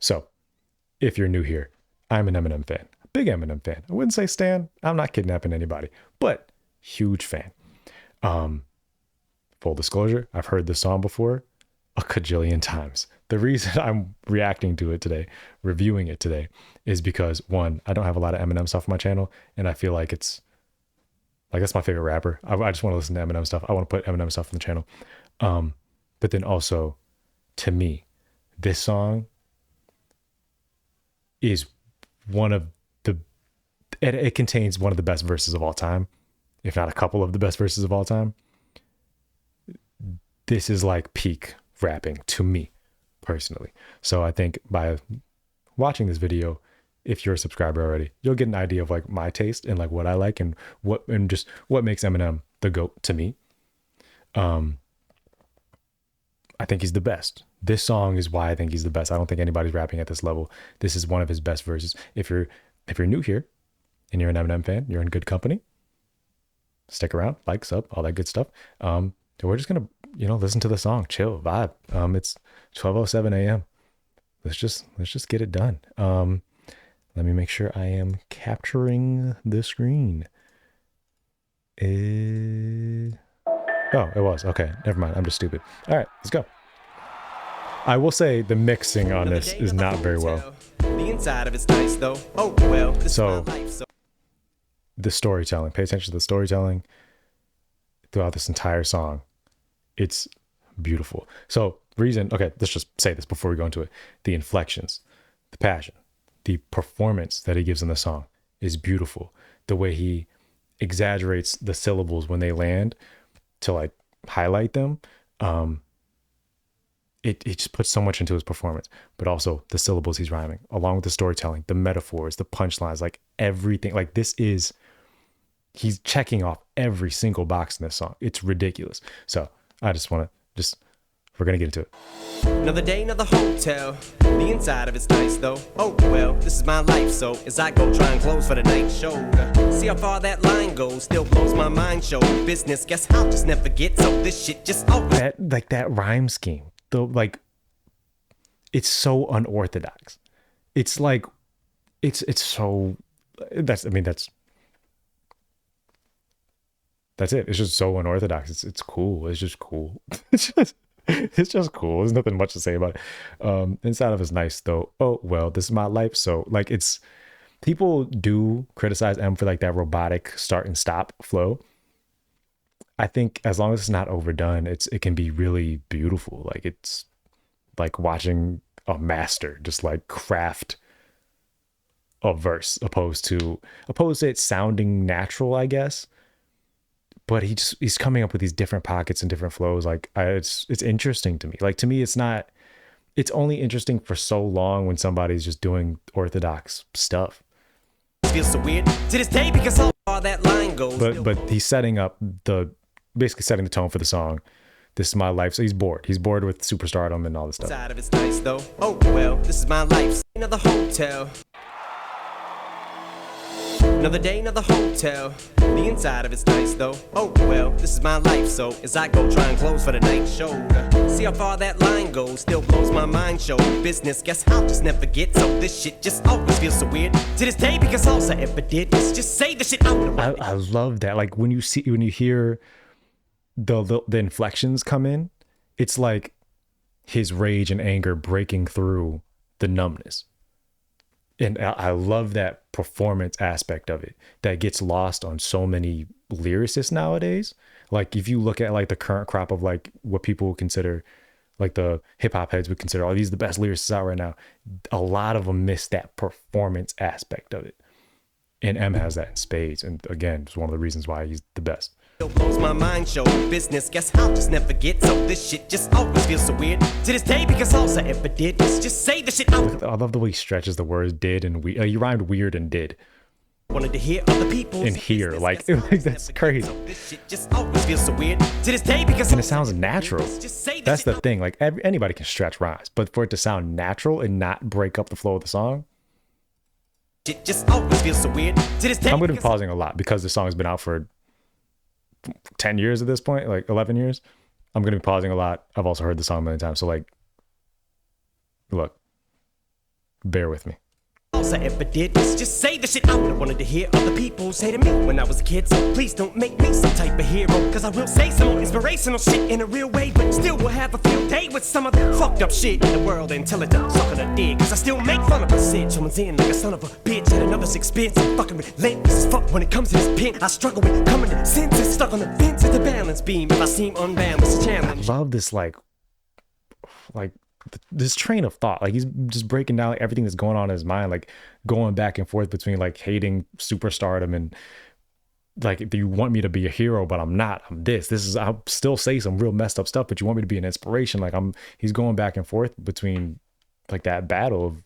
So if you're new here, I'm an Eminem fan, big Eminem fan. I wouldn't say stan. I'm not kidnapping anybody, but huge fan. Full disclosure, I've heard this song before a cajillion times. The reason I'm reacting to it today, reviewing it today, is because one, I don't have a lot of Eminem stuff on my channel, and I feel like it's like that's my favorite rapper. I just want to listen to Eminem stuff. I want to put Eminem stuff on the channel. But then also, to me, this song is one of the it contains one of the best verses of all time, if not a couple of the best verses of all time. This is like peak rapping to me personally. So I think by watching this video, if you're a subscriber already, you'll get an idea of like my taste and like what I like and just what makes Eminem the GOAT to me. I think he's the best. This song is why I think he's the best. I don't think anybody's rapping at this level. This is one of his best verses. If you're new here and you're an Eminem fan, you're in good company. Stick around, like, sub, all that good stuff. We're just gonna, listen to the song, chill, vibe. It's 12:07 a.m. Let's just get it done. Let me make sure I am capturing the screen. Oh, it was. Okay, never mind. I'm just stupid. All right, let's go. I will say the mixing on this is not very well. The inside of it's nice though. Oh well. So the storytelling. Pay attention to the storytelling throughout this entire song. It's beautiful. So okay, let's just say this before we go into it. The inflections, the passion, the performance that he gives in the song is beautiful. The way he exaggerates the syllables when they land to like highlight them. It just puts so much into his performance, but also the syllables he's rhyming, along with the storytelling, the metaphors, the punchlines, like everything. Like he's checking off every single box in this song. It's ridiculous. So I just want to we're going to get into it. Another day, another hotel. The inside of it's nice though. Oh well, this is my life. So as I go try and close for the night show, see how far that line goes. Still blows my mind. Show business. Guess I'll just never forget. So this shit just always that rhyme scheme. Though, like, it's so unorthodox. It's like it's so that's it. It's just so unorthodox. It's cool. It's just cool. It's just cool. There's nothing much to say about it. Inside of it's nice though. Oh well, this is my life. So like, it's people do criticize M for like that robotic start and stop flow. I think as long as it's not overdone, it can be really beautiful. Like it's like watching a master just like craft a verse opposed to it sounding natural, I guess. But he's coming up with these different pockets and different flows. Like it's interesting to me. Like to me, it's only interesting for so long when somebody's just doing orthodox stuff. feels so weird to this day because how far that line goes. But he's basically setting the tone for the song. This is my life. So he's bored. He's bored with superstardom and all this stuff. Side of it's nice though. Oh well, this is my life. Another hotel. Another day, another hotel. The inside of it's nice though. Oh well, this is my life. So as I go try and close for the night show, see how far that line goes. Still blows my mind. Show business. Guess I'll just never forget. So this shit just always feels so weird to this day because all I ever did was just say the shit out. I love that. Like when you hear the inflections come in, it's like his rage and anger breaking through the numbness. And I love that performance aspect of it that gets lost on so many lyricists nowadays. Like if you look at like the current crop of like what people consider, like the hip hop heads would consider, these are the best lyricists out right now. A lot of them miss that performance aspect of it. And M has that in spades. And again, it's one of the reasons why he's the best. Still blows my mind. Show business. Guess I'll just never forget. So this shit just always feels so weird to this day because all I ever did was just say the shit out. I love the way he stretches the words did and we. You rhymed weird and did. Wanted to hear other people and hear like that's crazy. So this shit just always feels so weird to this day because and it sounds natural. That's the thing. Like anybody can stretch rhymes, but for it to sound natural and not break up the flow of the song. It just always feels so weird to this day. I'm going to be pausing a lot because the song has been out for 10 years at this point, like 11 years. I'm going to be pausing a lot. I've also heard the song a million times. So like, look, bear with me. All I ever did was just say the shit I would've wanted to hear other people say to me when I was a kid. So please don't make me some type of hero, cause I will say some more inspirational shit in a real way, but still will have a field day with some of the fucked up shit in the world until it does suck on a dig. Cause I still make fun of a cinch. Someone's in like a son of a bitch at another expense. I'm fucking relentless as fuck when it comes to this pen. I struggle with coming to senses, stuck on the fence at the balance beam. If I seem unbalanced, it's a challenge. Love this like this train of thought. Like he's just breaking down like, everything that's going on in his mind, like going back and forth between like hating superstardom and like, do you want me to be a hero, but I'm not. I'm this. This is, I'll still say some real messed up stuff, but you want me to be an inspiration. Like he's going back and forth between like that battle of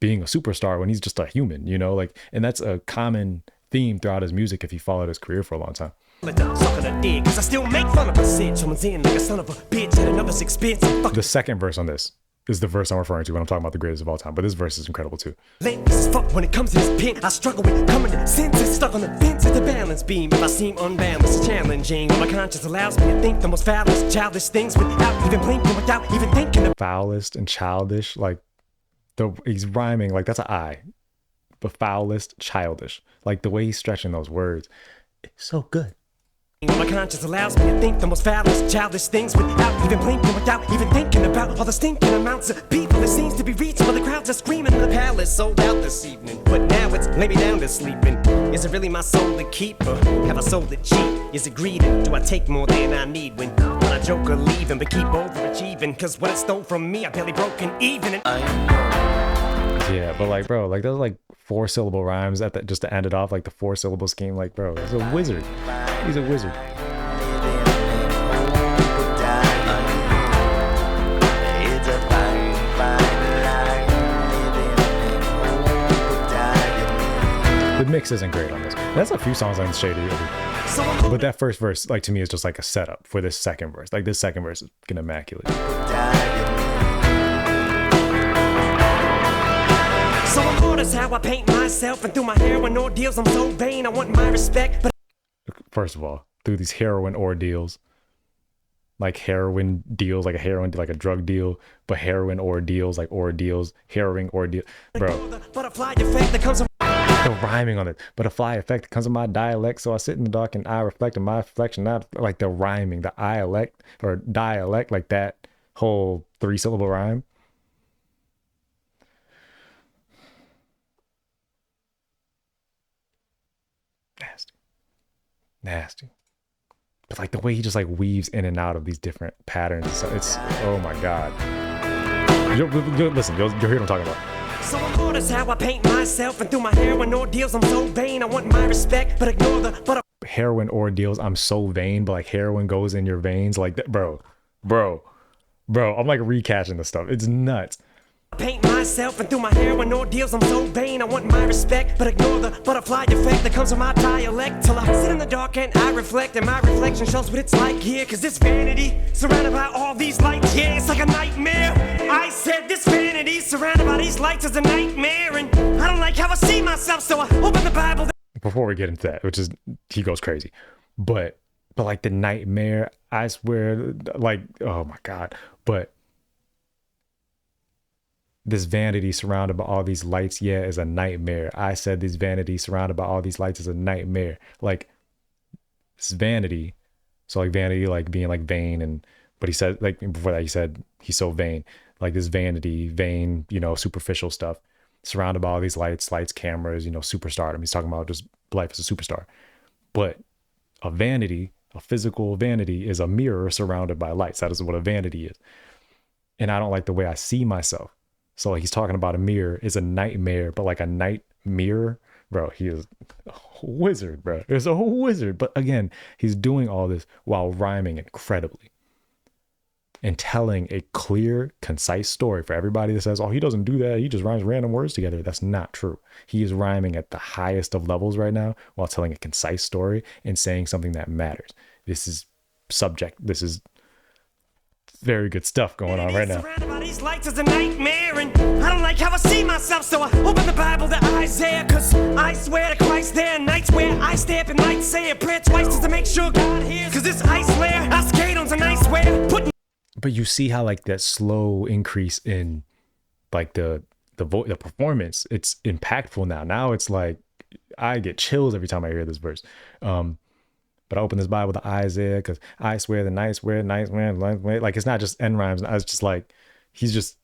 being a superstar when he's just a human, you know, like, and that's a common theme throughout his music if you followed his career for a long time. Cause I still make fun of a cinch. Someone's in like a son of a bitch at another expense. The second verse on this is the verse I'm referring to when I'm talking about the greatest of all time, but this verse is incredible too. When it comes to this pen, I struggle with coming to senses, stuck on the fence at the balance beam. If I seem unbalanced, it's challenging. My conscience allows me to think the most foulest, childish things without even blinking, without even thinking of foulest and childish. Like he's rhyming, like that's an I, but foulest, childish. Like the way he's stretching those words, it's so good. My conscience allows me to think the most foulest, childish things without even blinking, without even thinking about all the stinking amounts of people it seems to be reaching while the crowds are screaming. The palace sold out this evening, but now it's lay me down to sleeping. Is it really my soul to keep, or have I sold it cheap? Is it greed? Do I take more than I need when I joke or leaving, but keep overachieving? Cause what it stole from me, I barely broken even. And yeah, but like, bro, like those like 4-syllable rhymes at that just to end it off, like the 4-syllable scheme. Like, bro, he's a wizard. He's a wizard. The mix isn't great on this. That's a few songs on Shady, but that first verse, like to me, is just like a setup for this second verse. Like this second verse is immaculate. So I'm notice how I paint myself, and through my heroin ordeals, I'm so vain. I want my respect, but first of all, through these heroin ordeals, like heroin deals, like a drug deal, but heroin ordeals, like ordeals, harrowing ordeal, bro. the butterfly effect that comes from The rhyming on it, butterfly effect comes from my dialect. So I sit in the dark and I reflect on my reflection. Not like the rhyming, the dialect or dialect, like that whole 3-syllable rhyme. Nasty. But like the way he just like weaves in and out of these different patterns, so it's, oh my god. Listen, you'll hear what I'm talking about. So I'm notice how I paint myself, and through my heroin ordeals, I'm so vain. I want my respect, but ignore the butterfly. Heroin ordeals, I'm so vain, but like heroin goes in your veins, like that, bro. I'm like recatching this stuff. It's nuts. Paint myself, and through my heroin ordeals, I'm so vain. I want my respect, but ignore the butterfly effect that comes from my dialect. Till I sit in the dark and I reflect, and my reflection shows what it's like here. Cause this vanity, surrounded by all these lights, yeah, it's like a nightmare. I said this vanity, surrounded by these lights, is a nightmare. And I don't like how I see myself, so I open the Bible. Before we get into that, which is, he goes crazy. But like the nightmare, I swear, like, oh my God. But this vanity surrounded by all these lights, yeah, is a nightmare. I said this vanity surrounded by all these lights is a nightmare. Like, this vanity, so like vanity, like being like vain, and but he said, like before that he said he's so vain. Like this vanity, vain, you know, superficial stuff, surrounded by all these lights, cameras, you know, superstardom. He's talking about just life as a superstar. But a vanity, a physical vanity, is a mirror surrounded by lights. That is what a vanity is. And I don't like the way I see myself. So like he's talking about a mirror is a nightmare, but like a night mirror, bro, he is a wizard, bro. He's a wizard. But again, he's doing all this while rhyming incredibly and telling a clear, concise story for everybody that says, oh, he doesn't do that, he just rhymes random words together. That's not true. He is rhyming at the highest of levels right now while telling a concise story and saying something that matters. This is very good stuff going on right now. Surrounded by these lights is a nightmare, and I don't like how I see myself, so I open the Bible to Isaiah, cause I swear to Christ there are nights where I stay up and night say a prayer twice just to make sure God hears, cause this ice layer I skate on tonight swear putting. But you see how like that slow increase in like the the performance, it's impactful now. Now it's like I get chills every time I hear this verse. But I open this Bible to Isaiah because I swear the nice wear, nice wear, like it's not just end rhymes. It's just like he's just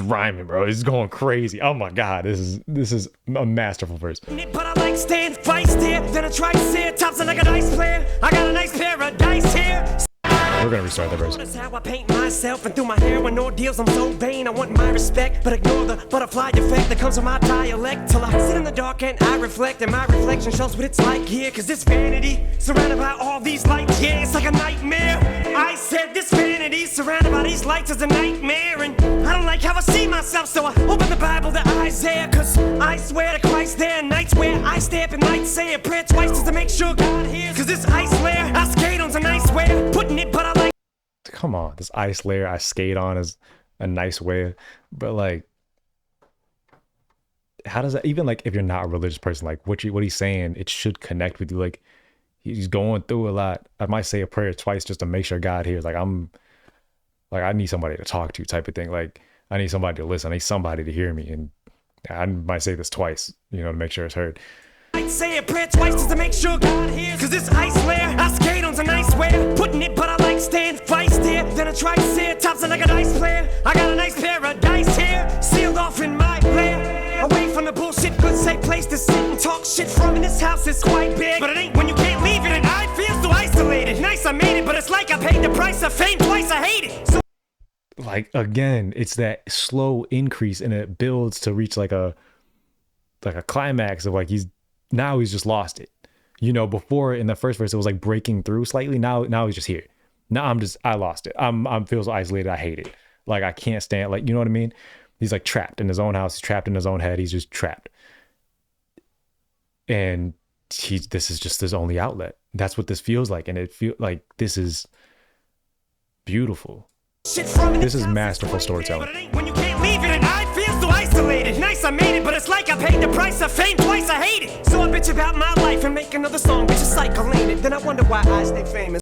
rhyming, bro. He's going crazy. Oh my god, this is a masterful verse. But I like stand feist here, then I try to say it tops like a dice player. I got a nice pair of dice here. We're gonna restart the verse. That's how I paint myself, and through my hair when ordeals I'm so vain. I want my respect, but ignore the butterfly effect that comes from my dialect. Till I sit in the dark and I reflect, and my reflection shows what it's like here. Cause this vanity, surrounded by all these lights, yeah, it's like a nightmare. I said this vanity, surrounded by these lights, is a nightmare. And I don't like how I see myself, so I open the Bible to Isaiah. Cause I swear to Christ there are nights where I stay up and night say a prayer twice just to make sure God hears. Cause this ice layer, I skate on's a nice way, putting it, but I like. Come on, this ice layer I skate on is a nice way, but like, how does that even, like, if you're not a religious person, like what he's saying, it should connect with you. Like he's going through a lot. I might say a prayer twice just to make sure God hears. Like I need somebody to talk to, type of thing. Like I need somebody to listen. I need somebody to hear me, and I might say this twice, to make sure it's heard. I'd say a prayer twice just to make sure God hears. Cause this ice layer, I skate on's a nice way, putting it, but I like stand feist here. Then I try to say it tops like a dice player. I got a nice pair of dice here, sealed off in my lair. Away from the bullshit, good safe place to sit and talk shit from. In this house is quite big, but it ain't when you can't leave it. And I feel so isolated. Nice I made it, but it's like I paid the price of fame twice. I hate it. So like, again, it's that slow increase, and it builds to reach like a climax of like he's just lost it. Before in the first verse it was like breaking through slightly. Now he's just here. Now I lost it. I'm feel so isolated. I hate it. Like I can't stand, like, you know what I mean? He's like trapped in his own house. He's trapped in his own head. He's just trapped. And this is just his only outlet. That's what this feels like. And it feels like this is beautiful. This is masterful storytelling. When you can't leave it, and I feel so isolated. Nice I made it, but it's like I paid the price of fame twice. I hate it. So I bitch about my life and make another song, bitch, a cycle, ain't it? Then I wonder why I stay famous.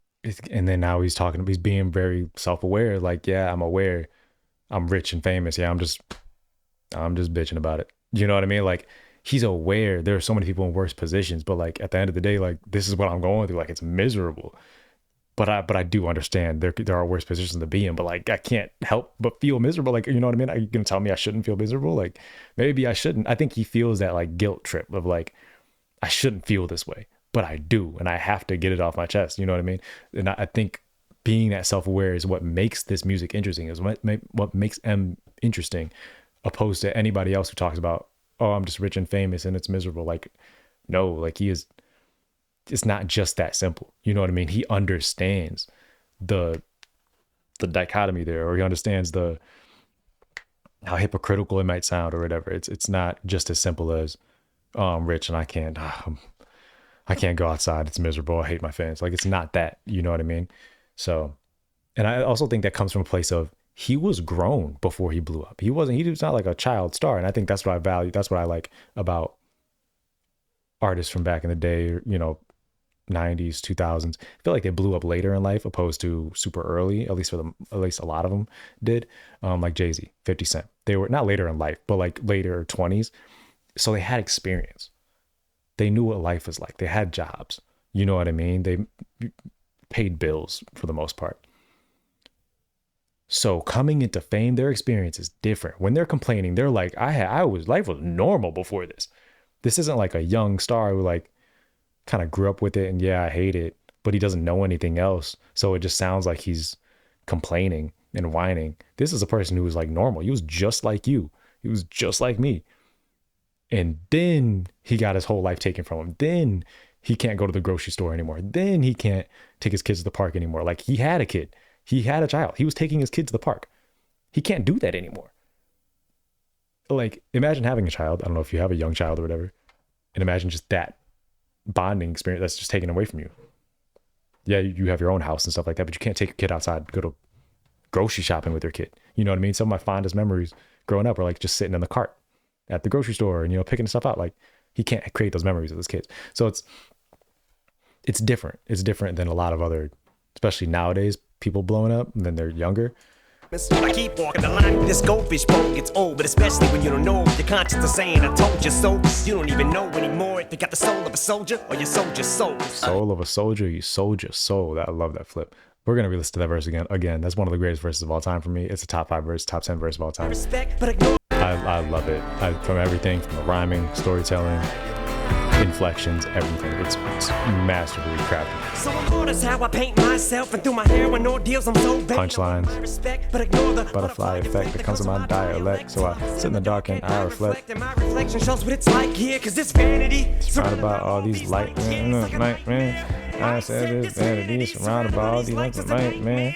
And then now he's being very self-aware. Like, yeah, I'm aware I'm rich and famous. Yeah, I'm just bitching about it. You know what I mean? Like, he's aware there are so many people in worse positions, but like at the end of the day, like, this is what I'm going through. Like, it's miserable. But I do understand there are worse positions to be in, but like I can't help but feel miserable. Like, you know what I mean? Are you gonna tell me I shouldn't feel miserable? Like, maybe I shouldn't. I think he feels that like guilt trip of like, I shouldn't feel this way, but I do, and I have to get it off my chest. You know what I mean? And I think being that self-aware is what makes this music interesting, is what makes M interesting, opposed to anybody else who talks about, oh, I'm just rich and famous and it's miserable. Like, no, like it's not just that simple. You know what I mean? He understands the dichotomy there, or he understands how hypocritical it might sound or whatever. It's not just as simple as, oh, I'm rich and I can't go outside. It's miserable. I hate my fans. Like, it's not that, you know what I mean? So, and I also think that comes from a place of, he was grown before he blew up. He was not like a child star. And I think that's what I value. That's what I like about artists from back in the day, 90s, 2000s. I feel like they blew up later in life opposed to super early, at least a lot of them did. Like Jay-Z, 50 Cent. They were not later in life, but like later 20s. So they had experience. They knew what life was like. They had jobs. You know what I mean? They paid bills for the most part. So coming into fame, their experience is different. When they're complaining, they're like, life was normal before this. This isn't like a young star who like kind of grew up with it and yeah, I hate it, but he doesn't know anything else. So it just sounds like he's complaining and whining. This is a person who was like normal. He was just like you. He was just like me. And then he got his whole life taken from him. Then he can't go to the grocery store anymore. Then he can't take his kids to the park anymore. Like, he had a kid. He had a child. He was taking his kid to the park. He can't do that anymore. Like, imagine having a child. I don't know if you have a young child or whatever. And imagine just that bonding experience that's just taken away from you. Yeah, you have your own house and stuff like that, but you can't take your kid outside, go to grocery shopping with your kid. You know what I mean? Some of my fondest memories growing up are like just sitting in the cart at the grocery store and, picking stuff out. Like, he can't create those memories with his kids. So it's different. It's different than a lot of other, especially nowadays, people blowing up and then they're younger. I keep walking the line. This goldfish bowl gets old, but especially when you don't know. Your conscience is saying, I told you so. You don't even know anymore if you got the soul of a soldier or your soldier's soul. Soul of a soldier, you soldier soul. I love that flip. We're gonna re-listen to that verse again. Again, that's one of the greatest verses of all time for me. It's a top 5 verse, top 10 verse of all time. Respect, but ignore. I love it. From everything, from the rhyming, storytelling, inflections, everything. It's masterfully crafted. So I'm notice how I paint myself, and through my hair and ordeals I'm so vain. Punchlines. Respect, but ignore the Butterfly effect that comes in my dialect. So I sit in the dark and I reflect. And my reflection shows what it's like here, cause this vanity Surrounded by all these light man. I said this vanity surrounded by all these light man.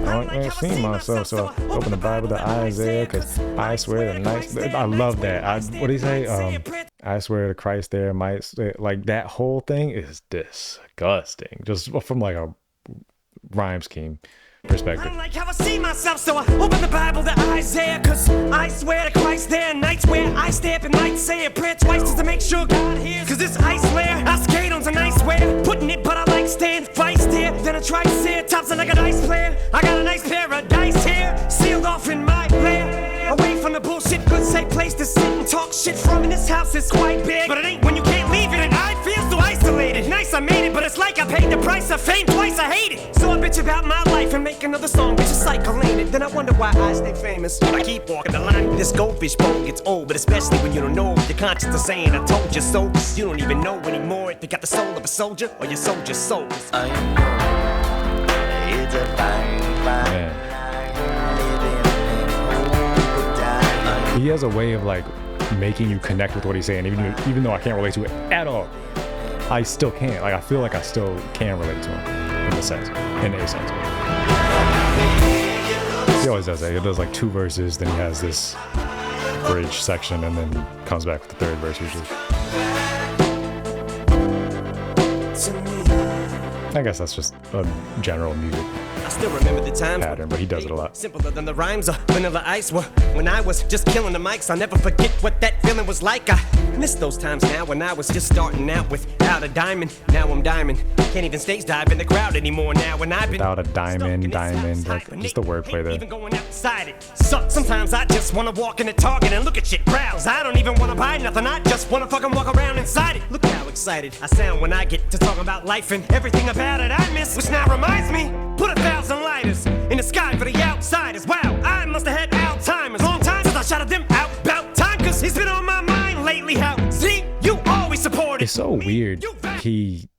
I don't see myself, so I open the Bible to Isaiah, cause I swear the nice. I love that. What do you say? I swear to Christ, there might say, like that whole thing is disgusting. Just from like a rhyme scheme perspective. I don't like how I see myself, so I open the Bible to Isaiah, cause I swear to Christ there are nights where I stay up and might say a prayer twice just to make sure God hears. Cause this ice layer, I skate on some nice wear, putting it, but I like staying feist here. Then I try to say it tops it like a dice player. I got a nice pair of dice here, sealed off in my lair. Away from the bullshit, good safe place to sit and talk shit from. And this house is quite big, but it ain't when you can't leave it, and I feel so isolated. Nice, I made it, but it's like I paid the price of fame twice. I hate it, so I bitch about my life and make another song, bitch, a cycle, ain't it? Then I wonder why I stay famous. I keep walking the line. This goldfish bowl gets old, but especially when you don't know. Your conscience is saying, I told you so. You don't even know anymore if you got the soul of a soldier or your soldier's soul. I know it's a fine line. He has a way of like making you connect with what he's saying, even though I can't relate to it at all. I still can't. Like I feel like I still can relate to him in a sense. He always does that. He does like 2 verses, then he has this bridge section, and then comes back with the 3rd verse usually. I guess that's just a general music I still remember the times pattern, but he does it a lot. simpler than the rhymes of Vanilla Ice were when I was just killing the mics. I'll never forget what that feeling was like. I miss those times now when I was just starting out without a diamond. Now I'm diamond. Can't even stage dive in the crowd anymore now. When I've been Without a diamond, like just the wordplay there. Even going outside it sucks. Sometimes I just wanna walk in the Target and look at shit crowds. I don't even wanna buy nothing. I just wanna fucking walk around inside it. Look how excited I sound when I get to talk about life and everything about it I miss. Which now reminds me, put 1,000 lighters in the sky for the outsiders. Wow, I must have had Alzheimer's. Long time since I shouted them out about time, cause he's been on my mind lately. How, see, you always supported. It's so weird. He,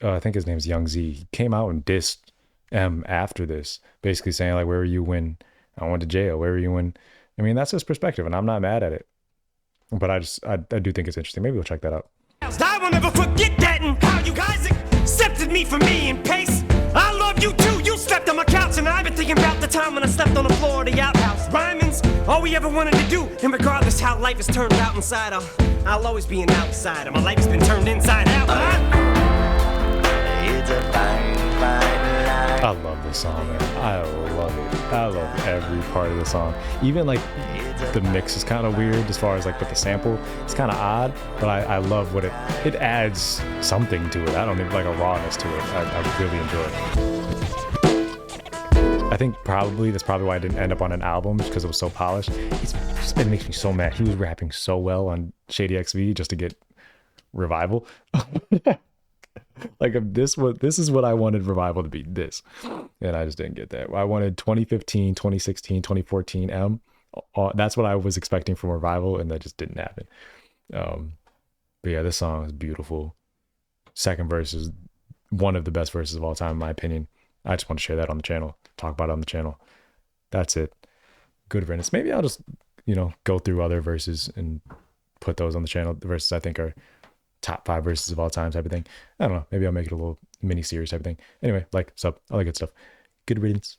I think his name's Young Z. He came out and dissed M after this, basically saying like, where were you when I went to jail? Where were you when? I mean, that's his perspective, and I'm not mad at it. But I do think it's interesting. Maybe we'll check that out. I will never forget that and how you guys accepted me for me in pace. I love you too. You slept on my couch, and I've been thinking about the time when I slept on the floor of the outhouse. Rhyming's all we ever wanted to do, and regardless how life has turned out inside, I'll always be an outsider. My life's been turned inside out. It's a fine line. I love this song, man. I love it. I love every part of the song. Even like the mix is kind of weird as far as like with the sample. It's kind of odd, but I love what it adds something to it. I don't even like a rawness to it. I really enjoy it. I think that's probably why I didn't end up on an album, because it was so polished. It makes me so mad. He was rapping so well on ShadyXV just to get Revival. Like if this is what I wanted Revival to be, this, and I just didn't get that. I wanted 2015, 2016, 2014 M. That's what I was expecting from Revival, and that just didn't happen. But yeah, this song is beautiful. Second verse is one of the best verses of all time, in my opinion. I just want to share that on the channel, talk about it on the channel. That's it. Good riddance. Maybe I'll just, go through other verses and put those on the channel. The verses I think are top 5 verses of all time type of thing. I don't know. Maybe I'll make it a little mini series type of thing. Anyway, like, sub, all that good stuff. Good riddance.